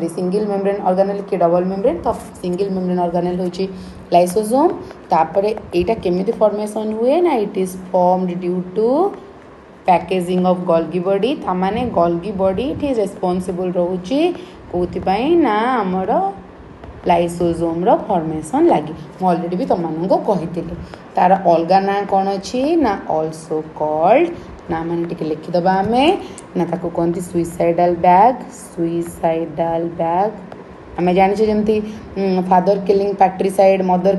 सिंगल मेम्ब्रेन ऑर्गेनेल के डबल मेम्ब्रेन तो सिंगल मेम्ब्रेन ऑर्गेनेल होची लाइसोजोम तापरे एटा केमिति फॉर्मेशन हुए ना it is formed due to packaging of Golgi body तामाने Golgi body it is responsible रहउची कोथिपाई ना हमर लाइसोजोम रो फॉर्मेशन लगी मु ऑलरेडी भी तुमको कही तार अलग ना कौन अच्छी ना ऑल्सो कॉल्ड ना मैंने टिके लिखिदेवा आम ना ताको कहती सुइसाइडल बैग आम जाने जमी फादर किलिंग पैट्रिसाइड मदर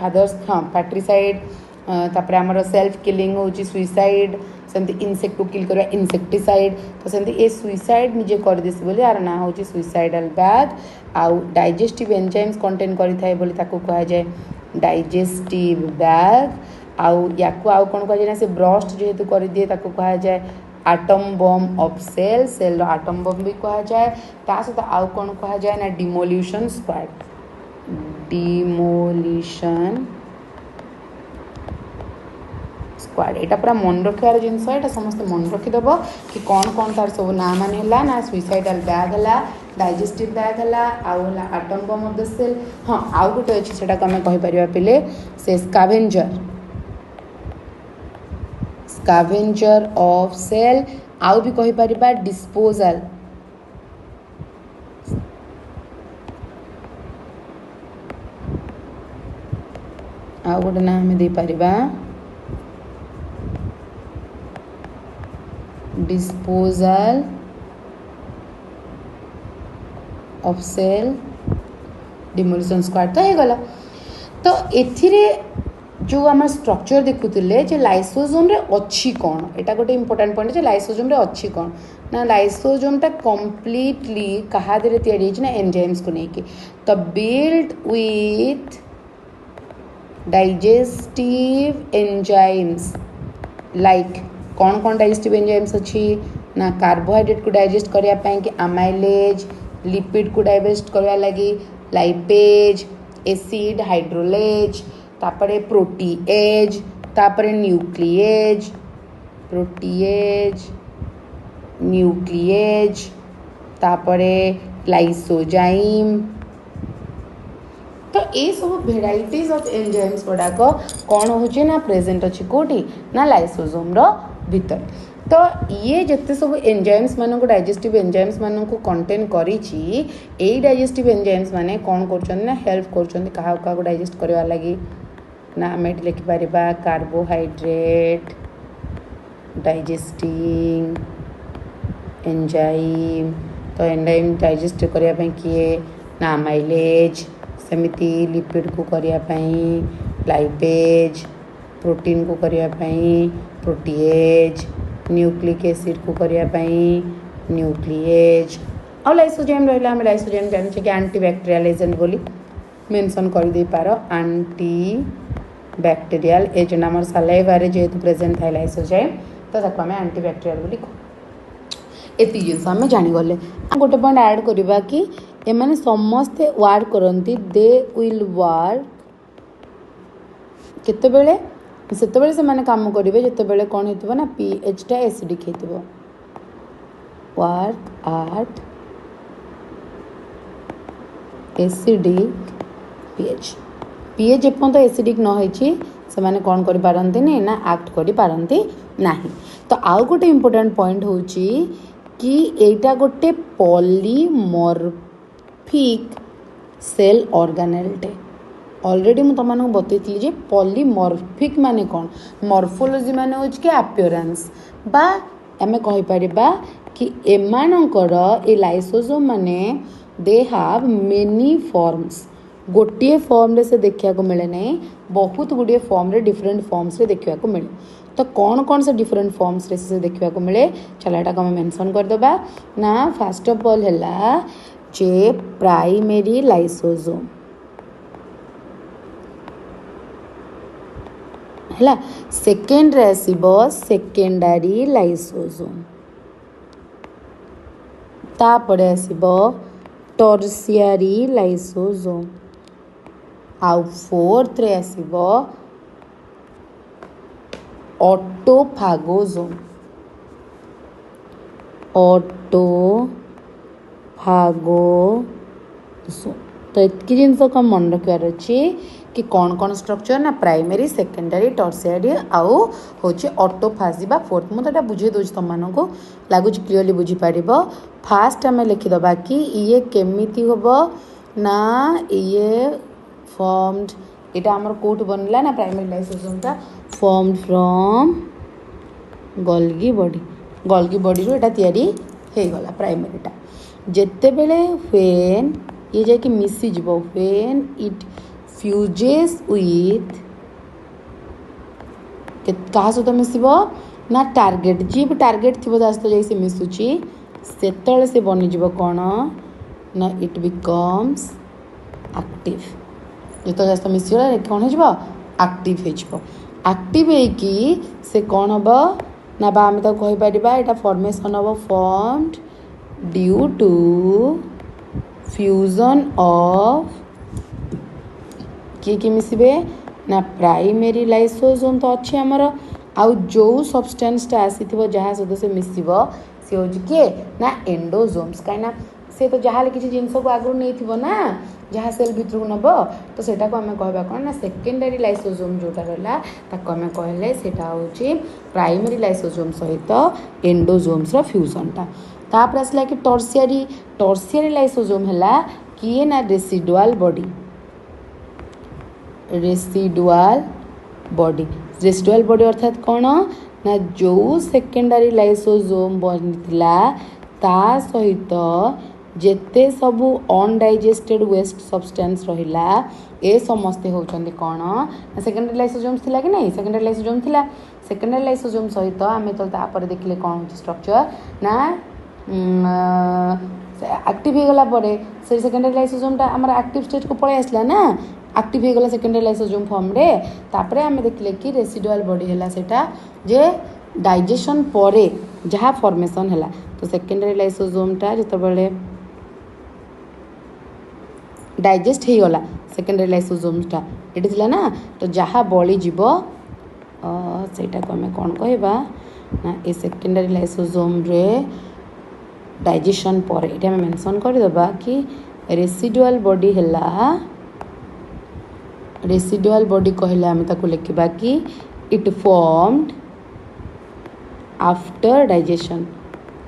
फादर्स हाँ पैट्रिसाइड तापर आमर सेल्फ किलिंग होची सुइसाइड सेमती इनसेक्ट को किल करवा इनसेक्टिसाइड तो सेमती ए सुइसाइड निजे कर देसी बोली यार ना होची सुइसाइडल बैग आउ डाइजेस्टिव एंजाइम्स कंटेन करिथाय बोली ताको कहा जाए डाइजेस्टिव बैग आउ याकू आउ कौन कह से ब्रस्ट जेहेतु कर दिए ताको कहा जाए atom bomb of cell atom bomb भी कहा जाए ता सहित आउ कौन कहा जाए ना डिमोल्यूशन स्क्वाड यहाँ पूरा मन रखार जिनस यहाँ समस्त मन रखिदेव कि कौन कौन तार सब ना मान है ना सुइसाइडाल बैग है डाइजेस्टिव बैग है आउ atom bomb of the cell हाँ आउ गोटे अच्छे से आम कहीपर पे से स्कैवेंजर ऑफ सेल आउ भी कहीपर डिस्पोजल आउ गोटे ना आम दे पारिबा disposal of cell demolition squad तो होगला तो एथिरे जो आम स्ट्रक्चर देखुले जे लाइसोजोम रे अच्छी कौन एटा गोटे इंपोर्टेंट पॉइंट जे लाइसोजोम रे अच्छी कौन ना लाइसोजोम टा कंप्लीटली कहा दे तैयारी ना एंजाइम्स को लेके तो build with digestive enzymes like कौन कौन डाइजेस्टिव एंजाइम्स अच्छी ना कार्बोहाइड्रेट को डाइजेस्ट करने कि अमाइलेज लिपिड को डाइजेस्ट करने लगी लाइपेज एसिड हाइड्रोलेज तापरे प्रोटीएज तापरे न्यूक्लिएज तापरे लाइसोजाइम तो ये सब भेराइटीज ऑफ एंजाइम्स गुड़ाक कौन हो ना प्रेजेंट अच्छी कोटी ना लाइसोजोम रो भीतर तो ये जिते सब एंजाइम्स मान डाइजेस्टिव एंजाइम्स मान को कंटेन करी डाइजेस्टिव एंजाइम्स माने कौन कर हेल्प कर डाइजेस्ट करवा लगी ना आम लिखिपर कार्बोहाइड्रेट डाइजेस्टिंग एंजाइम तो एंजाइम डाइजेस्ट करने किए ना अमाइलेज सेमिति लिपिड को करने लाइपेज प्रोटीन को करने प्रोटीएज न्यूक्लिक एसिड को करने न्यूक्लिएज और लाइसोजाइम रहा आम लाइसोजाइम जाने कि एंटीबैक्टेरियल एजेंट बोली मेंशन कर दे पार एंटी बैक्टेरियल एजेंट आम सलाइवारे जेहेतु प्रेजेंट था लाइसोजाइम तो आम एंटीबैक्टेरियल बोली एति जिन आम जानीगले गोटे पॉइंट ऐड करवा कि एमाने समस्ते वर्क करती दे विल वर्क केतेबेले सेतेबेले से माने काम करेंगे जितेबेले कौन हो ना पीएच टा एसिडिक हो वर्क आट एसिडिक पीएच पीएच एपर्यंत एसिडिक न होइछि से माने कौन करि पारंती नहीं ना एक्ट करि पारंती नाही तो आउ गोटे इम्पोर्टेंट पॉइंट होछि कि एटा गोटे पॉलीमॉर्फिक सेल ऑर्गेनेलटे ऑलरेडी मुझे तुमको बतई जे पॉलीमॉर्फिक माने कौन मॉर्फोलॉजी माने होछि कि अपीयरेंस बा आमे कहि परिबा कि एमानकर ए लाइसोसोम माने दे हैव मेनी फॉर्म्स गोटे फॉर्म रे से देखा को मिले नहीं बहुत गुड़िए फॉर्म रे डिफरेंट फॉर्म्स रे देखा को मिले तो कौन कौन से डिफरेंट फॉर्म्स रे से देखा को मिले चलो एटा हम मेंशन कर दबा ना फर्स्ट ऑफ ऑल हैला जे प्राइमरी लाइसोसोम हैला सेकेंड रे आसीबो सेकेंडरी लाइसोसोम तापरे आसीबो टर्शियरी लाइसोसोम आउ फोर्थ रे आसीबो ऑटोफागोसोम तो इतकी जिनस को मन रखार अच्छी कि कौन कौन स्ट्रक्चर ना प्राइमरी सेकेंडरी टर्शियरी आउ होची ऑटोफाजी बा फोर्थ मुझे बुझे दूसरी तुमको लगुच क्लीयरली बुझीपर फास्ट आम लिखिदबा कि ये केमिति होबो ना ये फॉर्म्ड यहाँ आमर कौट बनला ना प्राइमरी लाइसोसोमटा फॉर्म्ड फ्रॉम गोल्गी बॉडी रो एटा तैयारी गला प्राइमरीटा जेते बेले व्हेन ये जाके मिसी जीवो व्हेन इट फ्यूजेस विथ क्या सहित मिसब ना टार्गेट जी भी टार्गेट थी सहित जैसे मिसुची सेतले से बनीज कौन ना इट बिकम्स एक्टिव जो सहित मिसगला कौन हो एक्टिव होगी से कौन हम ना बा आम कहीपर यहाँ फॉर्मेशन हम formed due to fusion of किए मिसबे ना प्राइमरी लाइसोसोम तो अच्छे आमर आउ जो सब्सटेंसटा आसीथिबो जहाँ सहित से मिसिबो से होची किए ना एंडोजोम्स कहीं से तो जहाँ किसी जिनस को आगु नहीं ना जहाँ सेल भितर को नब तो सेटा को आम कहवा कौन ना सेकेंडरी लाइसोजोम जोटा रहा ताको आम कहले सेटा होची प्राइमरी लाइसोजोम सहित एंडोजोम्स रो फ्यूजनटा तापर आसला कि टर्सियरी लाइसोजोम है किए ना रेसिडुआल बॉडी अर्थात कौन ना जो सेकेंडरी लाइसोजोम बनता ता सहित जेते सबू अनडाइजेस्टेड वेस्ट सब्सटेंस रहिला ए समस्ते होचंदी कौन ना सेकेंडरी लाइसोजोम्स थिला कि नहीं सेकेंडरी लाइसोजोम थिला सेकेंडरी लाइसोजोम सहित आम तो तापर देखिले कौन होची स्ट्रक्चर ना एक्टिव हो गला से सेकेंडरी लाइसोजोमटा आम एक्टिव स्टेज को पलि आसला ना एक्टिव हो गला सेकेंडरी लाइसोजोम फॉर्म रे तापरे आम देखिले कि रेसिडुआल बॉडी है सेटा जे डाइजेशन परे जहाँ फॉर्मेशन है तो सेकेंडरी लाइसोजोमटा जिते डाइजेस्ट हो गला सेकेंडरी लाइसोजोमटा ये थिला ना तो जहाँ बली जीव सेटा को आम कौन कहबा ना ए सेकेंडरी लाइसोजोम रे डाइजेशन पर ये आम मेंशन करदेबा कि रेसिडुआल बॉडी है रेसिडुआल बॉडी कहले आम ताको लिखा कि इट फॉर्म्ड आफ्टर डाइजेशन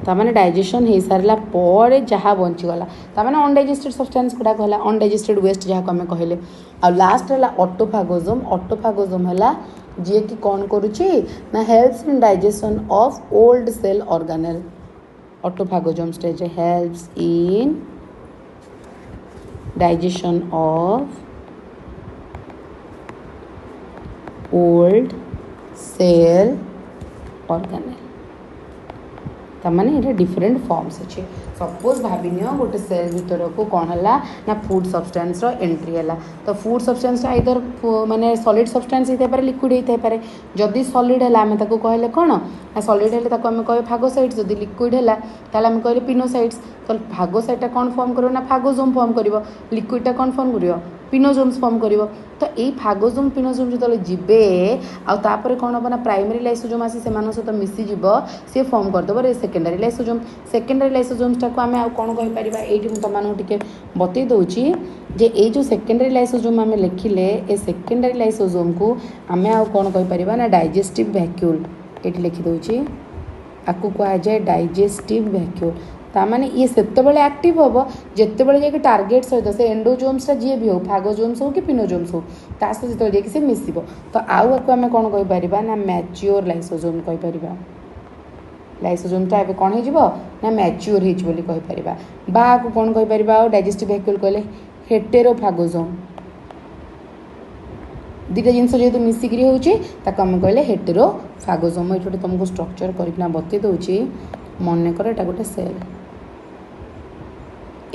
तामाने डाइजेशन हो सारा पर जहाँ बंचीगला तामाने अनडाइजेस्टेड सब्सटेंस गुड़ा कहला अनडाइजेस्टेड वेस्ट जहाँ को आम कहले आ लास्ट है ऑटोफागोजोम है जी कि कौन करुच्ची ना helps in digestion of old cell organelle autophagosome stage helps in digestion of old cell organelle तमाने ये डिफरेंट फॉर्म्स अच्छे सपोज भाविनी गोटे सेल भीतर को कौन है ना फूड सब्सटेंस एंट्री है तो फूड सब्सटेंस आइदर माने सॉलिड सब्सटेंस होता है लिक्विड होता है जदि सॉलिड है आम कहले कौन ना सॉलिड है आम कहे फागोसाइड्स जदि लिक्विड है आम कहले पिनोसाइड्स तो फागोसाइडटा कौन फॉर्म कर ना फागोजोम फॉर्म कर लिक्विडटा कौन फॉर्म कर पिनोजोम्स फॉर्म कर तो यही फागोजोम पिनोजोम जो जीवे आउे कौन हम ना प्राइमरी लाइसोजोम आसी से सहित मिसीज सी फॉर्म करदेव सेकेंडरी लाइसोजोम्सटा को आम कौन कहीपर ये तुमको बतई दूची जे ये जो सेकेंडरी लाइसोजोम आम लिखिले ए सेकेंडरी लाइसोजोम को आम कौन कहीपर ना डाइजेस्टिव वैक्यूल ये लिखिदे आपको कहुए डाइजेस्टिव वैक्यूल तामाने ये सेते एक्टिव हम जिते जाकि टार्गेट सहित से एंडोजोम्सटा जी भी हो फागोजोम्स हो कि पिनोजोम्स हो ता सहित जो जाकि से मिसिबो तो आउ आम कौन कहीपर ना मैच्योर लाइसोजोम कहीपर लाइसोजोमटा ए कौन हो ना मैच्योर होपर बा को कौन कहीपर डाइजेस्टिव वैक्यूल कहले हेटेरोफागोजोम दुटा जिनस जेहतु मिसिकी होता आम कहले हेटेरोफागोजोम ये तुमको स्ट्रक्चर करना बतई दूची मन कर एटा गोटे सेल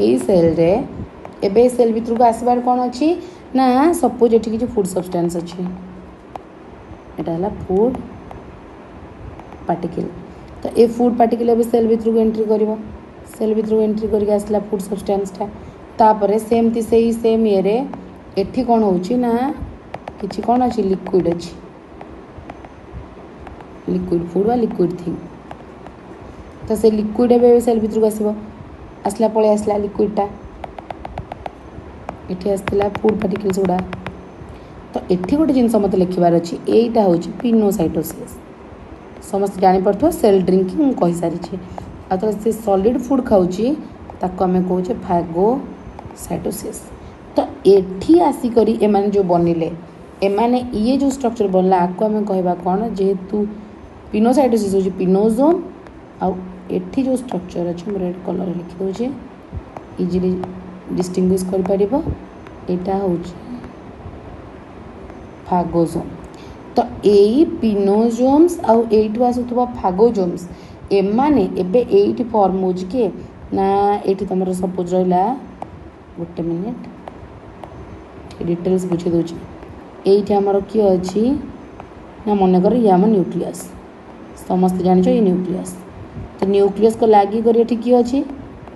यही सेल रे एबे सेल भितर को आसबार कौन अच्छी ना सपोज ये किसी फूड सब्सटेंस अच्छी एटा है फूड पार्टिकल तो ये फूड पार्टिकल एबे सेल भितर को एंट्री कर सेल भितर को एंट्री करके आसला फूड सब्सटेंसटा तापर सेमती से सेम ये एठी कौन होची ना किसी कौन अच्छी लिक्विड अच्छी लिक्विड फूड वा लिक्विड थिंग तो से लिक्विड ए सेल भितर को आसला पलि आसला लिक्विडटा ये आसला फूड पार्टिकल्स गुड़ा तो ये गोटे जिनस मत लिखबार अच्छी यहीटा हूँ पिनोसाइटोसिस समस्त जापर सेल ड्रिंकिंग कही सारी आ से सॉलिड फूड खाऊँगी ताको आम कहे फागोसाइटोसिस तो ये आसिक एमाने जो बनिले एमाने ये जो स्ट्रक्चर बनला आपको आम कहवा कौन जेहेतु पिनोसाइटोसिस हूँ पिनोजोम आउ एठी जो स्ट्रक्चर अच्छे रेड कलर लिखिदे इजिली डिस्टिंग्विश कर यहाँ हूँ फागोजोम तो यही पिनोजोम्स आउ एठू आसुवा फागोजोम्स एमाने एबे एठी फॉर्म हो के ना एठी तुम सपोज रहा गोटे मिनिट डिटेल्स बुझे दूची ये आमर किए अच्छी ना मनकर ये आम न्यूक्लियस समस्त जान ये न्यूक्लियस तो न्यूक्लियस को लगी कर किए अच्छी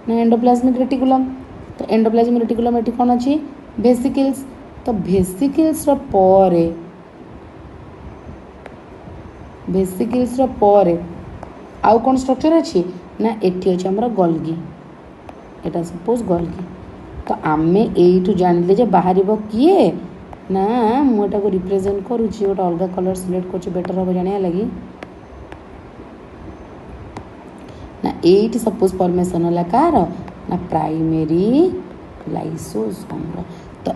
ना एंडोप्लाज्मिक रेटिकुलम तो एंडोप्लाज्मिक रेटिकुलम ये कौन अच्छी वेसिकल्स तो वेसिकल्स पर वेसिकल्स पर आउ कौन स्ट्रक्चर अच्छी ना एटी अच्छे आमर गोल्गी एटा सपोज गोल्गी तो आम यू जान जे बाहर किए ना मुझे को रिप्रेजेंट करुच्ची गोटे अलग कलर सिलेक्ट कर बेटर हम जाना लगी ना एटी सपोज फॉर्मेशन है कार ना प्राइमरी लाइसोसोम तो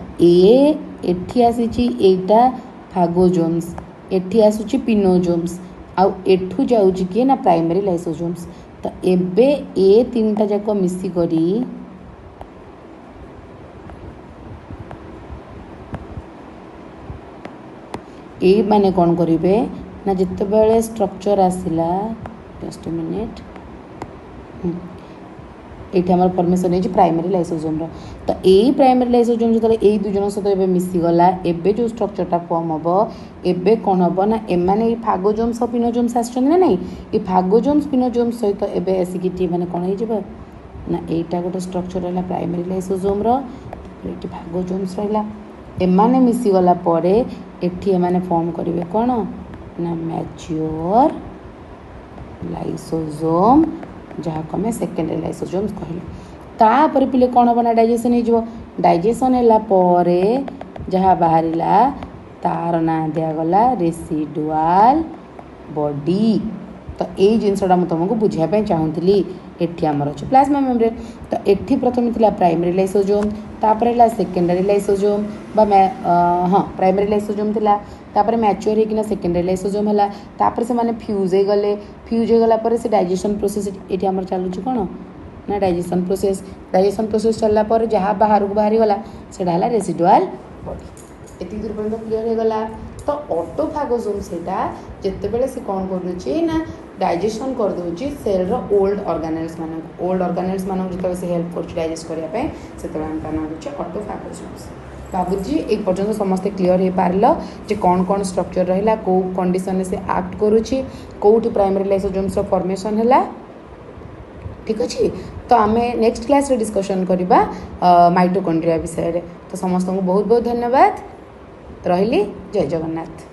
एठी आसीटा फागोजोम्स एठी आसुची पिनोजोम्स आउ एठू जाउची किए ना प्राइमरी लाइसोजोम्स तो एबे ए तीनटा जाक मिसी करी ए माने कौन करेंगे ना जिते बड़े स्ट्रक्चर आसला जस्ट मिनिट ये आम फर्मेसन है प्राइमरी लाइसोजोम तो यही प्राइमरी लाइसोजोम जो यही दुजन सहित मिसीगला एबे जो स्ट्रक्चरटा फॉर्म हम एबे कौन हम ना एमाने फागोजोम्स और पिनोजोम्स आसछन ना नहीं ये फागोजोम्स पिनोजोम्स सहित एबे आसिकी माने कौन हो ना एटा गोटे स्ट्रक्चर है प्राइमरी लाइसोजोम ये फागोजोम्स रहा एमाने मिसीगला परे एठी एमाने फॉर्म करेंगे कौन ना मैच्योर लाइसोजोम जहाँ को आम सेकेंडरी लाइसोजोम्स कहलु तापर पिले कौन हम ना डाइजेशन हो डाइजेशन है जहाँ बाहर तार ना दिगला रेसिडुआल बॉडी तो यही जिनसा मुझे तुमको बुझाई चाहूँगी एठी आमर अच्छे प्लाज्मा मेम्ब्रेन तो एठी प्रथम थिला प्राइमरी लाइसोजोम तापर है सेकेंडरी लाइसोजोम हाँ प्राइमरी लाइसोजोम थिला तापर मैच्योर होकिना सेकेंडरी लाइसोजोम है तापर से माने फ्यूज हो गला पर से डाइजेशन प्रोसेस ये आमर चलुची कौन ना डाइजेशन प्रोसेस चलला पर जहाँ बाहर को बाहरी गला से रेसिडुआल बॉडी एति दूर पर्यंत क्लीयर हो गला तो ऑटोफागोजोम सेटा जितेबले से कौन करुच्ची ना डाइजेशन कर दूची सेल रो ओल्ड ऑर्गेनेल्स मान जो से हेल्प कर डाइजेस्ट करने से नाम दूचे ऑटोफागोजोम्स बाबूजी एक पर्यटन समस्ते क्लीयर हो पार जे कौन कौन स्ट्रक्चर रहा कौ कंडीशन से एक्ट करुच्ची कौटी प्राइमरी लाइसोजोम्स फॉर्मेशन है ठीक अच्छे तो आम नेक्स्ट क्लास रे डिस्कशन करवा माइटोकॉन्ड्रिया विषय तो समस्त को बहुत बहुत धन्यवाद रही जय जगन्नाथ।